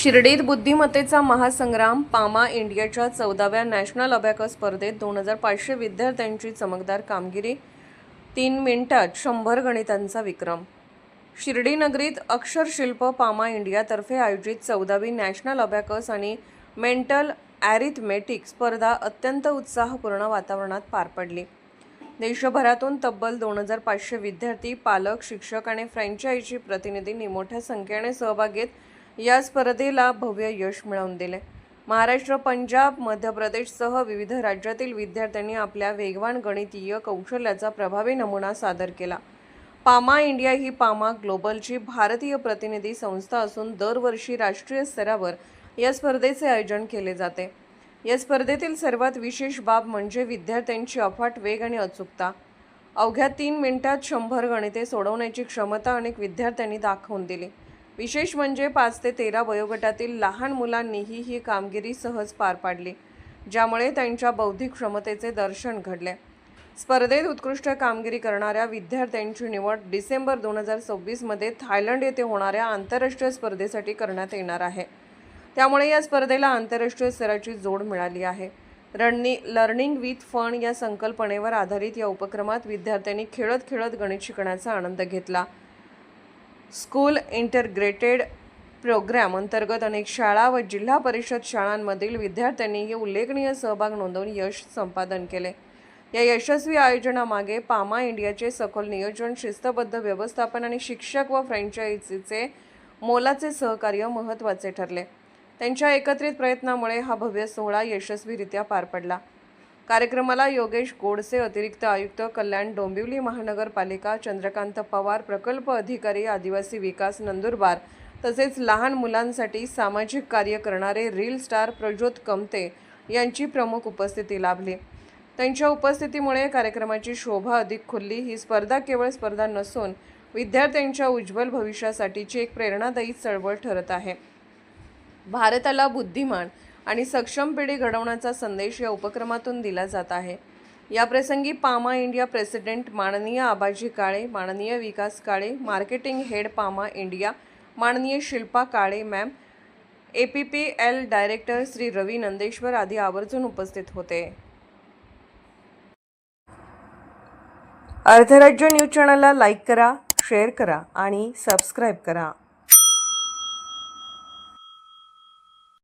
शिर्डीत बुद्धिमत्तेचा महासंग्राम पामा इंडियाच्या 14व्या नॅशनल अबॅकस स्पर्धेत 2500 विद्यार्थ्यांची चमकदार कामगिरी. 3 मिनिटात 100 गणितांचा विक्रम. शिर्डी नगरीत अक्षरशिल्प पामा इंडियातर्फे आयोजित 14वी नॅशनल अबॅकस आणि मेंटल ॲरिथमेटिक स्पर्धा अत्यंत उत्साहपूर्ण वातावरणात पार पडली. देशभरातून तब्बल 2500 विद्यार्थी, पालक, शिक्षक आणि फ्रँचायझी प्रतिनिधींनी मोठ्या संख्येने सहभाग घेत या स्पर्धेला भव्य यश मिळवून दिले. महाराष्ट्र, पंजाब, मध्य प्रदेशसह विविध राज्यातील विद्यार्थ्यांनी आपल्या वेगवान गणितीय कौशल्याचा प्रभावी नमुना सादर केला. पामा इंडिया ही पामा ग्लोबलची भारतीय प्रतिनिधी संस्था असून दरवर्षी राष्ट्रीय स्तरावर या स्पर्धेचे आयोजन केले जाते. या स्पर्धेतील सर्वात विशेष बाब म्हणजे विद्यार्थ्यांची अफाट वेग आणि अचूकता. अवघ्या 3 मिनिटात 100 गणिते सोडवण्याची क्षमता अनेक विद्यार्थ्यांनी दाखवून दिली. विशेष म्हणजे 5 ते 13 वयोगटातील लहान मुलांनीही ही कामगिरी सहज पार पाडली, ज्यामुळे त्यांच्या बौद्धिक क्षमतेचे दर्शन घडले. स्पर्धेत उत्कृष्ट कामगिरी करणाऱ्या विद्यार्थ्यांची निवड डिसेंबर 2026 मध्ये थायलंड येथे होणाऱ्या आंतरराष्ट्रीय स्पर्धेसाठी करण्यात येणार आहे. त्यामुळे या स्पर्धेला आंतरराष्ट्रीय स्तराची जोड मिळाली आहे. लर्निंग विथ फन या संकल्पनेवर आधारित या उपक्रमात विद्यार्थ्यांनी खेळत खेळत गणित शिकण्याचा आनंद घेतला. स्कूल इंटरग्रेटेड प्रोग्राम अंतर्गत अनेक शाळा व जिल्हा परिषद शाळांमधील विद्यार्थ्यांनीही उल्लेखनीय सहभाग नोंदवून यश संपादन केले. या यशस्वी आयोजनामागे पामा इंडियाचे सखोल नियोजन, शिस्तबद्ध व्यवस्थापन आणि शिक्षक व फ्रँचायझीचे मोलाचे सहकार्य महत्त्वाचे ठरले. त्यांच्या एकत्रित प्रयत्नामुळे हा भव्य सोहळा यशस्वीरित्या पार पडला. कार्यक्रमाला योगेश गोडसे, अतिरिक्त आयुक्त कल्याण, डोंबिवली महानगरपालिका, चंद्रकांत पवार, प्रकल्प अधिकारी, आदिवासी विकास, नंदुरबार, तसेच लहान मुलांसाठी सामाजिक कार्य करणारे रील स्टार प्रज्योत कमते यांची प्रमुख उपस्थिती लाभली. त्यांच्या उपस्थितीमुळे कार्यक्रमाची शोभा अधिक खुलली. ही स्पर्धा केवळ स्पर्धा नसून विद्यार्थ्यांच्या उज्ज्वल भविष्यासाठीची एक प्रेरणादायी चळवळ ठरत आहे. भारताला बुद्धिमान आणि सक्षम पिढी घडवण्याचा संदेश या उपक्रमातून दिला जात आहे. याप्रसंगी पामा इंडिया प्रेसिडेंट माननीय आबाजी काळे, माननीय विकास काळे, मार्केटिंग हेड पामा इंडिया माननीय शिल्पा काळे मॅम, APPL डायरेक्टर श्री रवी नंदेश्वर आदी आवर्जून उपस्थित होते. अर्धराज्य न्यूज चॅनलला लाईक करा, शेअर करा आणि सबस्क्राईब करा.